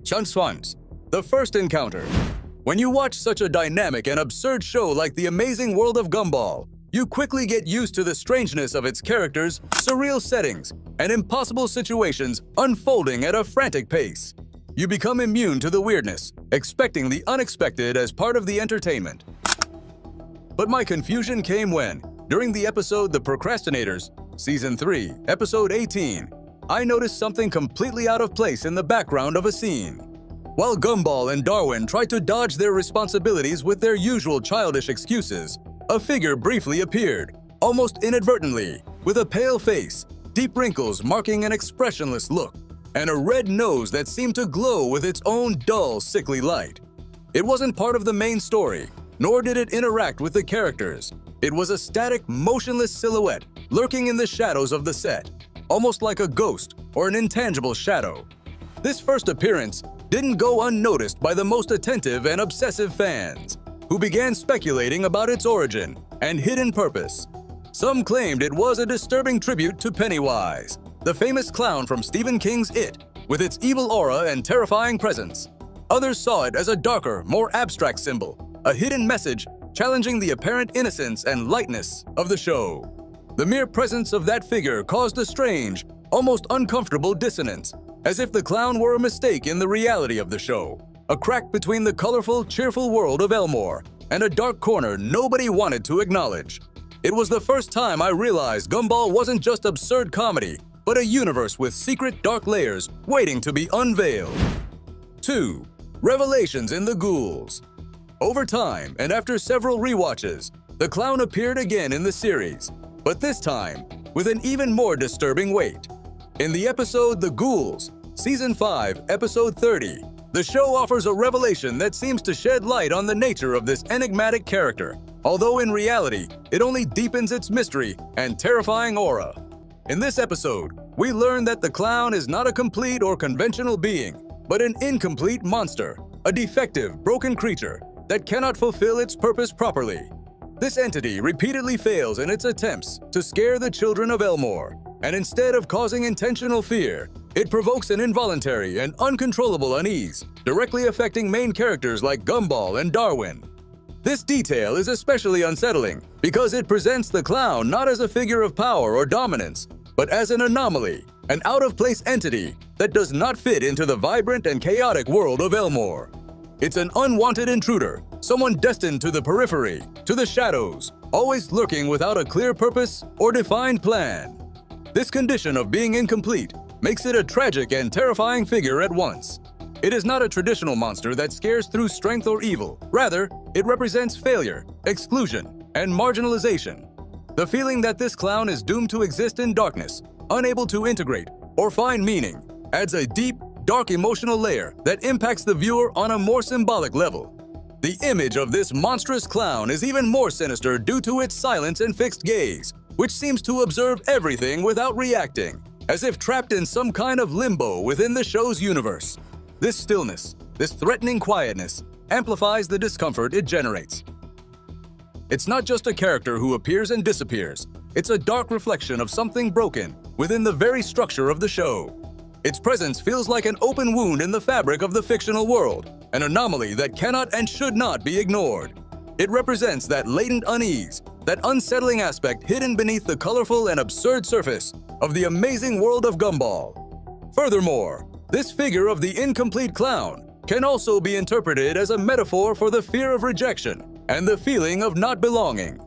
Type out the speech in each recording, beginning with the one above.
Chunks, the first encounter. When you watch such a dynamic and absurd show like The Amazing World of Gumball, you quickly get used to the strangeness of its characters, surreal settings, and impossible situations unfolding at a frantic pace. You become immune to the weirdness, expecting the unexpected as part of the entertainment. But my confusion came when, during the episode The Procrastinators, Season 3, Episode 18, I noticed something completely out of place in the background of a scene. While Gumball and Darwin tried to dodge their responsibilities with their usual childish excuses, a figure briefly appeared, almost inadvertently, with a pale face, deep wrinkles marking an expressionless look, and a red nose that seemed to glow with its own dull, sickly light. It wasn't part of the main story, nor did it interact with the characters. It was a static, motionless silhouette lurking in the shadows of the set, almost like a ghost or an intangible shadow. This first appearance didn't go unnoticed by the most attentive and obsessive fans, who began speculating about its origin and hidden purpose. Some claimed it was a disturbing tribute to Pennywise, the famous clown from Stephen King's It, with its evil aura and terrifying presence. Others saw it as a darker, more abstract symbol, a hidden message challenging the apparent innocence and lightness of the show. The mere presence of that figure caused a strange, almost uncomfortable dissonance, as if the clown were a mistake in the reality of the show, a crack between the colorful, cheerful world of Elmore and a dark corner nobody wanted to acknowledge. It was the first time I realized Gumball wasn't just absurd comedy, but a universe with secret dark layers waiting to be unveiled. 2. Revelations in the Ghouls. Over time, and after several rewatches, the clown appeared again in the series, but this time with an even more disturbing weight. In the episode The Ghouls, Season 5, Episode 30, the show offers a revelation that seems to shed light on the nature of this enigmatic character, although in reality, it only deepens its mystery and terrifying aura. In this episode, we learn that the clown is not a complete or conventional being, but an incomplete monster, a defective, broken creature that cannot fulfill its purpose properly. This entity repeatedly fails in its attempts to scare the children of Elmore, and instead of causing intentional fear, it provokes an involuntary and uncontrollable unease, directly affecting main characters like Gumball and Darwin. This detail is especially unsettling because it presents the clown not as a figure of power or dominance, but as an anomaly, an out-of-place entity that does not fit into the vibrant and chaotic world of Elmore. It's an unwanted intruder, someone destined to the periphery, to the shadows, always lurking without a clear purpose or defined plan. This condition of being incomplete makes it a tragic and terrifying figure at once. It is not a traditional monster that scares through strength or evil. Rather, it represents failure, exclusion, and marginalization. The feeling that this clown is doomed to exist in darkness, unable to integrate or find meaning, adds a deep, dark emotional layer that impacts the viewer on a more symbolic level. The image of this monstrous clown is even more sinister due to its silence and fixed gaze, which seems to observe everything without reacting, as if trapped in some kind of limbo within the show's universe. This stillness, this threatening quietness, amplifies the discomfort it generates. It's not just a character who appears and disappears, it's a dark reflection of something broken within the very structure of the show. Its presence feels like an open wound in the fabric of the fictional world, an anomaly that cannot and should not be ignored. It represents that latent unease, that unsettling aspect hidden beneath the colorful and absurd surface of the amazing world of Gumball. Furthermore, this figure of the incomplete clown can also be interpreted as a metaphor for the fear of rejection and the feeling of not belonging.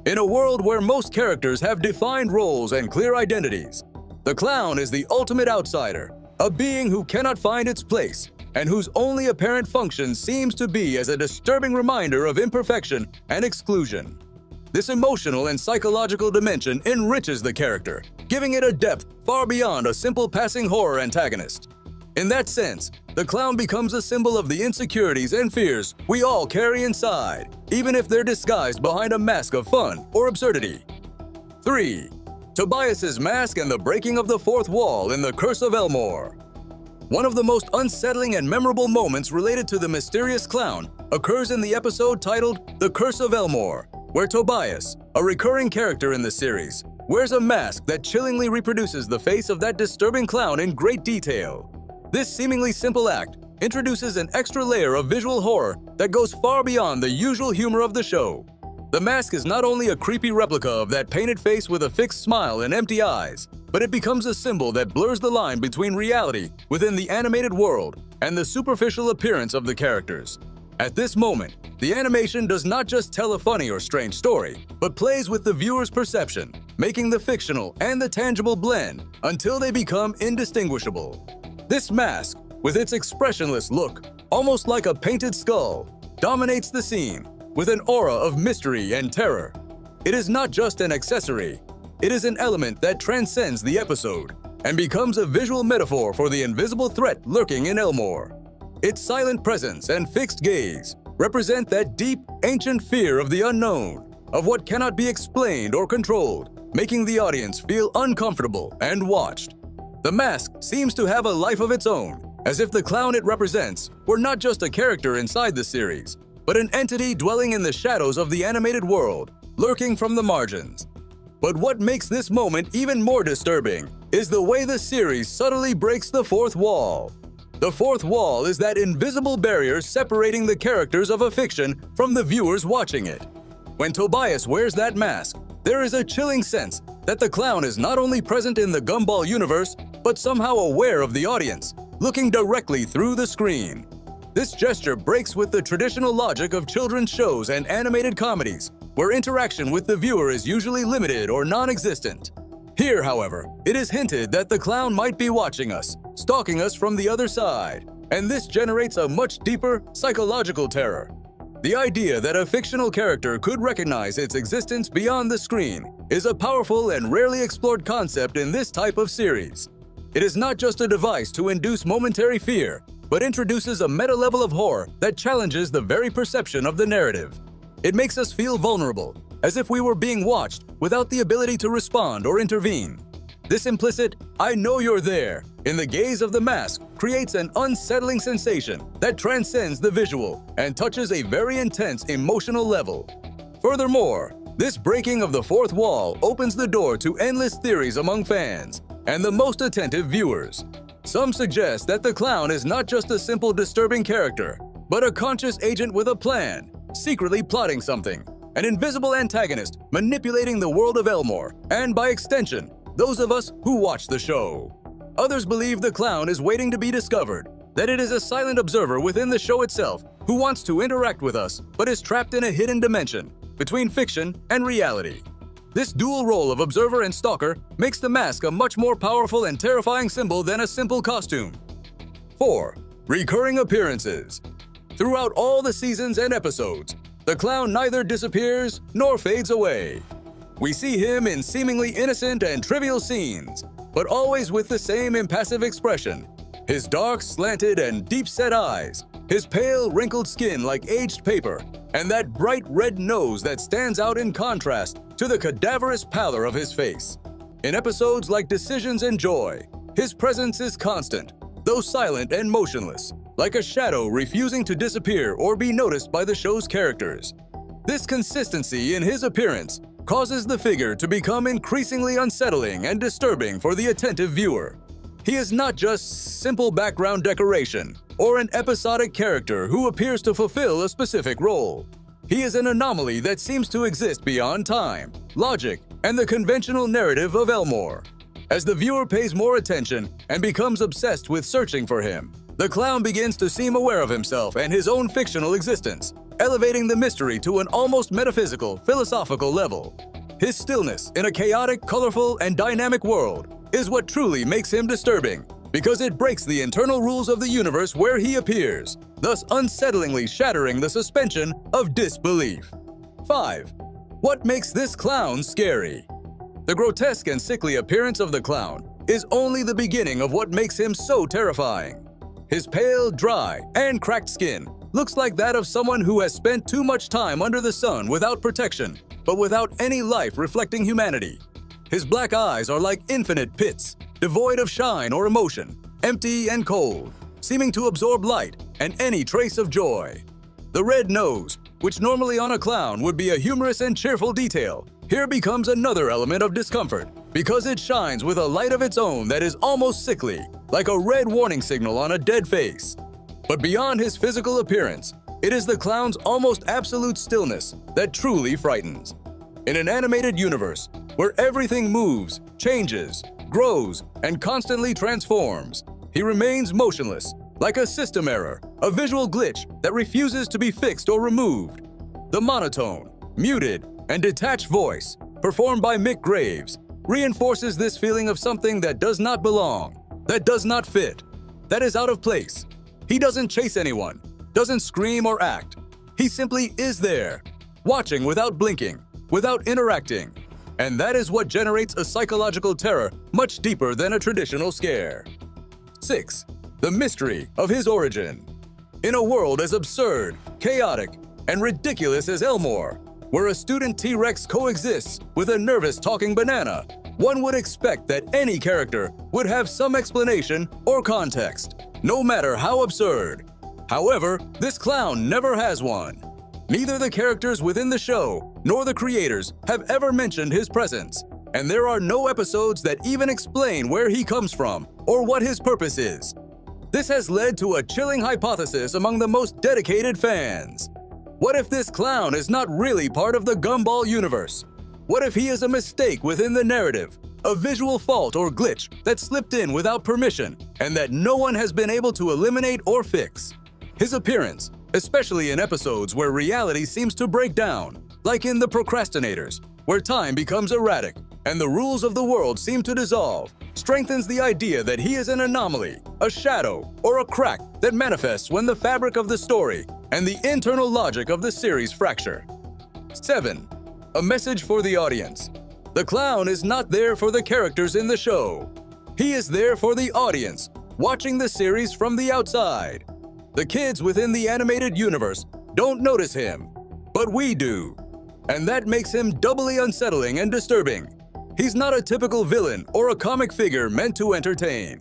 In a world where most characters have defined roles and clear identities, the clown is the ultimate outsider, a being who cannot find its place and whose only apparent function seems to be as a disturbing reminder of imperfection and exclusion. This emotional and psychological dimension enriches the character, giving it a depth far beyond a simple passing horror antagonist. In that sense, the clown becomes a symbol of the insecurities and fears we all carry inside, even if they're disguised behind a mask of fun or absurdity. 3. Tobias's mask and the breaking of the fourth wall in The Curse of Elmore. One of the most unsettling and memorable moments related to the mysterious clown occurs in the episode titled The Curse of Elmore, where Tobias, a recurring character in the series, wears a mask that chillingly reproduces the face of that disturbing clown in great detail. This seemingly simple act introduces an extra layer of visual horror that goes far beyond the usual humor of the show. The mask is not only a creepy replica of that painted face with a fixed smile and empty eyes, but it becomes a symbol that blurs the line between reality within the animated world and the superficial appearance of the characters. At this moment, the animation does not just tell a funny or strange story, but plays with the viewer's perception, making the fictional and the tangible blend until they become indistinguishable. This mask, with its expressionless look, almost like a painted skull, dominates the scene with an aura of mystery and terror. It is not just an accessory, it is an element that transcends the episode and becomes a visual metaphor for the invisible threat lurking in Elmore. Its silent presence and fixed gaze represent that deep, ancient fear of the unknown, of what cannot be explained or controlled, making the audience feel uncomfortable and watched. The mask seems to have a life of its own, as if the clown it represents were not just a character inside the series, but an entity dwelling in the shadows of the animated world, lurking from the margins. But what makes this moment even more disturbing is the way the series subtly breaks the fourth wall. The fourth wall is that invisible barrier separating the characters of a fiction from the viewers watching it. When Tobias wears that mask, there is a chilling sense that the clown is not only present in the Gumball universe, but somehow aware of the audience, looking directly through the screen. This gesture breaks with the traditional logic of children's shows and animated comedies, where interaction with the viewer is usually limited or non-existent. Here, however, it is hinted that the clown might be watching us, stalking us from the other side, and this generates a much deeper psychological terror. The idea that a fictional character could recognize its existence beyond the screen is a powerful and rarely explored concept in this type of series. It is not just a device to induce momentary fear, but introduces a meta level of horror that challenges the very perception of the narrative. It makes us feel vulnerable, as if we were being watched without the ability to respond or intervene. This implicit, "I know you're there," in the gaze of the mask creates an unsettling sensation that transcends the visual and touches a very intense emotional level. Furthermore, this breaking of the fourth wall opens the door to endless theories among fans and the most attentive viewers. Some suggest that the clown is not just a simple disturbing character, but a conscious agent with a plan, secretly plotting something, an invisible antagonist manipulating the world of Elmore, and by extension, those of us who watch the show. Others believe the clown is waiting to be discovered, that it is a silent observer within the show itself who wants to interact with us but is trapped in a hidden dimension between fiction and reality. This dual role of observer and stalker makes the mask a much more powerful and terrifying symbol than a simple costume. 4. Recurring appearances. Throughout all the seasons and episodes, the clown neither disappears nor fades away. We see him in seemingly innocent and trivial scenes, but always with the same impassive expression. His dark, slanted, and deep-set eyes, his pale, wrinkled skin like aged paper, and that bright red nose that stands out in contrast to the cadaverous pallor of his face. In episodes like Decisions and Joy, his presence is constant, though silent and motionless, like a shadow refusing to disappear or be noticed by the show's characters. This consistency in his appearance causes the figure to become increasingly unsettling and disturbing for the attentive viewer. He is not just simple background decoration or an episodic character who appears to fulfill a specific role. He is an anomaly that seems to exist beyond time, logic, and the conventional narrative of Elmore. As the viewer pays more attention and becomes obsessed with searching for him, the clown begins to seem aware of himself and his own fictional existence, elevating the mystery to an almost metaphysical, philosophical level. His stillness in a chaotic, colorful, and dynamic world is what truly makes him disturbing, because it breaks the internal rules of the universe where he appears, thus unsettlingly shattering the suspension of disbelief. 5. What makes this clown scary? The grotesque and sickly appearance of the clown is only the beginning of what makes him so terrifying. His pale, dry, and cracked skin looks like that of someone who has spent too much time under the sun without protection, but without any life reflecting humanity. His black eyes are like infinite pits, devoid of shine or emotion, empty and cold, seeming to absorb light and any trace of joy. The red nose, which normally on a clown would be a humorous and cheerful detail, here becomes another element of discomfort because it shines with a light of its own that is almost sickly, like a red warning signal on a dead face. But beyond his physical appearance, it is the clown's almost absolute stillness that truly frightens. In an animated universe where everything moves, changes, grows, and constantly transforms, he remains motionless, like a system error, a visual glitch that refuses to be fixed or removed. The monotone, muted, and detached voice, performed by Mick Graves, reinforces this feeling of something that does not belong, that does not fit, that is out of place. He doesn't chase anyone, doesn't scream or act. He simply is there, watching without blinking, without interacting. And that is what generates a psychological terror much deeper than a traditional scare. 6. The mystery of his origin. In a world as absurd, chaotic, and ridiculous as Elmore, where a student T-Rex coexists with a nervous talking banana, one would expect that any character would have some explanation or context, no matter how absurd. However, this clown never has one. Neither the characters within the show nor the creators have ever mentioned his presence, and there are no episodes that even explain where he comes from or what his purpose is. This has led to a chilling hypothesis among the most dedicated fans. What if this clown is not really part of the Gumball universe? What if he is a mistake within the narrative, a visual fault or glitch that slipped in without permission and that no one has been able to eliminate or fix? His appearance, especially in episodes where reality seems to break down, like in The Procrastinators, where time becomes erratic and the rules of the world seem to dissolve, strengthens the idea that he is an anomaly, a shadow, or a crack that manifests when the fabric of the story and the internal logic of the series fracture. 7. A message for the audience. The clown is not there for the characters in the show. He is there for the audience, watching the series from the outside. The kids within the animated universe don't notice him, but we do. And that makes him doubly unsettling and disturbing. He's not a typical villain or a comic figure meant to entertain.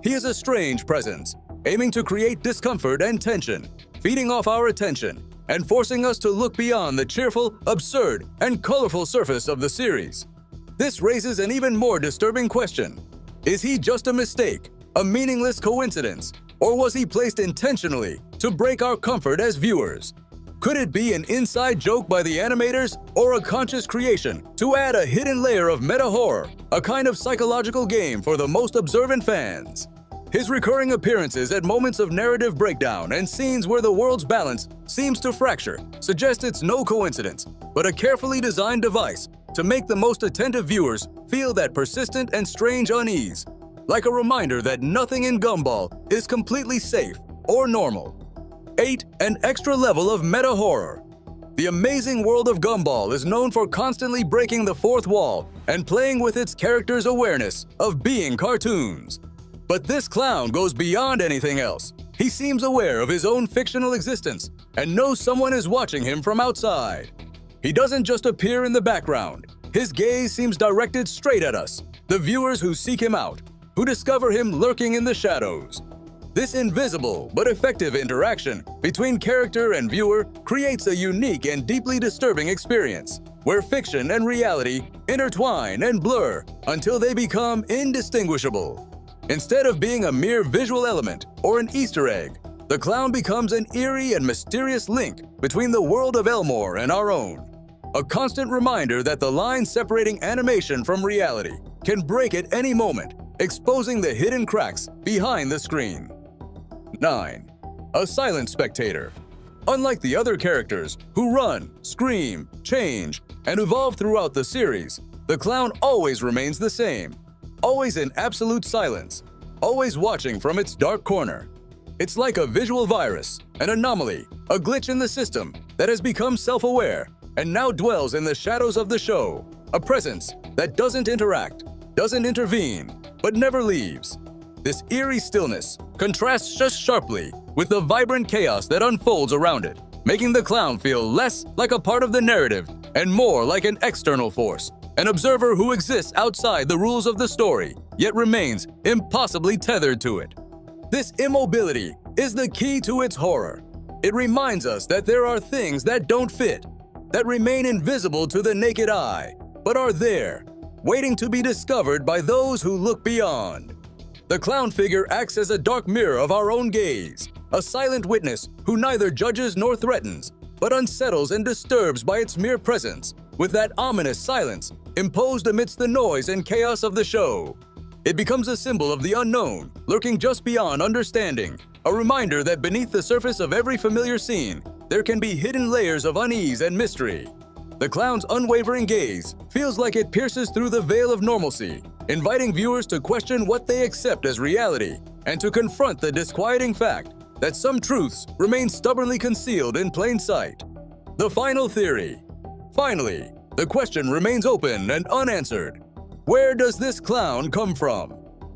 He is a strange presence, aiming to create discomfort and tension, feeding off our attention, and forcing us to look beyond the cheerful, absurd, and colorful surface of the series. This raises an even more disturbing question. Is he just a mistake, a meaningless coincidence, or was he placed intentionally to break our comfort as viewers? Could it be an inside joke by the animators or a conscious creation to add a hidden layer of meta-horror, a kind of psychological game for the most observant fans? His recurring appearances at moments of narrative breakdown and scenes where the world's balance seems to fracture suggest it's no coincidence, but a carefully designed device to make the most attentive viewers feel that persistent and strange unease, like a reminder that nothing in Gumball is completely safe or normal. 8. An extra level of meta-horror. The amazing world of Gumball is known for constantly breaking the fourth wall and playing with its characters' awareness of being cartoons. But this clown goes beyond anything else. He seems aware of his own fictional existence and knows someone is watching him from outside. He doesn't just appear in the background. His gaze seems directed straight at us, the viewers who seek him out, who discover him lurking in the shadows. This invisible but effective interaction between character and viewer creates a unique and deeply disturbing experience, where fiction and reality intertwine and blur until they become indistinguishable. Instead of being a mere visual element or an Easter egg, the clown becomes an eerie and mysterious link between the world of Elmore and our own. A constant reminder that the line separating animation from reality can break at any moment, exposing the hidden cracks behind the screen. 9. A silent spectator. Unlike the other characters who run, scream, change, and evolve throughout the series, the clown always remains the same, always in absolute silence, always watching from its dark corner. It's like a visual virus, an anomaly, a glitch in the system that has become self-aware and now dwells in the shadows of the show, a presence that doesn't interact, doesn't intervene, but never leaves. This eerie stillness contrasts just sharply with the vibrant chaos that unfolds around it, making the clown feel less like a part of the narrative and more like an external force, an observer who exists outside the rules of the story, yet remains impossibly tethered to it. This immobility is the key to its horror. It reminds us that there are things that don't fit, that remain invisible to the naked eye, but are there, waiting to be discovered by those who look beyond. The clown figure acts as a dark mirror of our own gaze, a silent witness who neither judges nor threatens, but unsettles and disturbs by its mere presence, with that ominous silence imposed amidst the noise and chaos of the show. It becomes a symbol of the unknown, lurking just beyond understanding, a reminder that beneath the surface of every familiar scene, there can be hidden layers of unease and mystery. The clown's unwavering gaze feels like it pierces through the veil of normalcy, inviting viewers to question what they accept as reality and to confront the disquieting fact that some truths remain stubbornly concealed in plain sight. The final theory. Finally, the question remains open and unanswered. Where does this clown come from?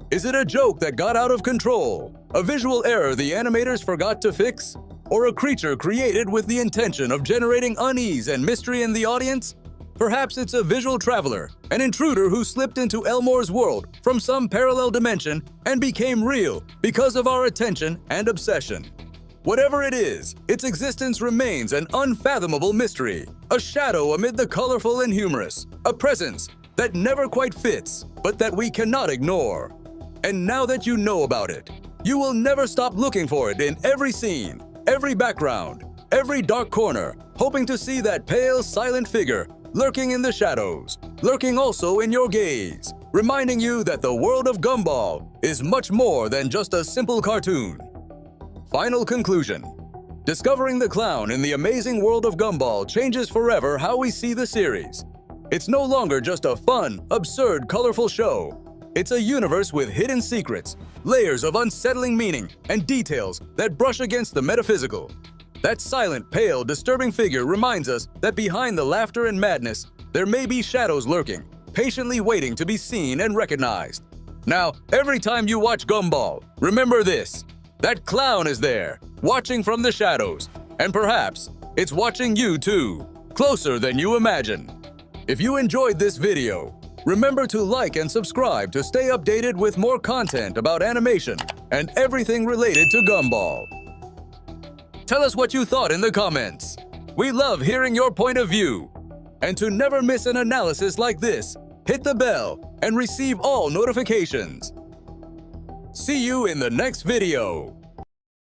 Is it a joke that got out of control, a visual error the animators forgot to fix, or a creature created with the intention of generating unease and mystery in the audience? Perhaps it's a visual traveler, an intruder who slipped into Elmore's world from some parallel dimension and became real because of our attention and obsession. Whatever it is, its existence remains an unfathomable mystery, a shadow amid the colorful and humorous, a presence that never quite fits, but that we cannot ignore. And now that you know about it, you will never stop looking for it in every scene, every background, every dark corner, hoping to see that pale, silent figure lurking in the shadows, lurking also in your gaze, reminding you that the world of Gumball is much more than just a simple cartoon. Final conclusion. Discovering the clown in the amazing world of Gumball changes forever how we see the series. It's no longer just a fun, absurd, colorful show. It's a universe with hidden secrets, layers of unsettling meaning, and details that brush against the metaphysical. That silent, pale, disturbing figure reminds us that behind the laughter and madness, there may be shadows lurking, patiently waiting to be seen and recognized. Now, every time you watch Gumball, remember this: that clown is there, watching from the shadows, and perhaps it's watching you too, closer than you imagine. If you enjoyed this video, remember to like and subscribe to stay updated with more content about animation and everything related to Gumball. Tell us what you thought in the comments. We love hearing your point of view. And to never miss an analysis like this, hit the bell and receive all notifications. See you in the next video.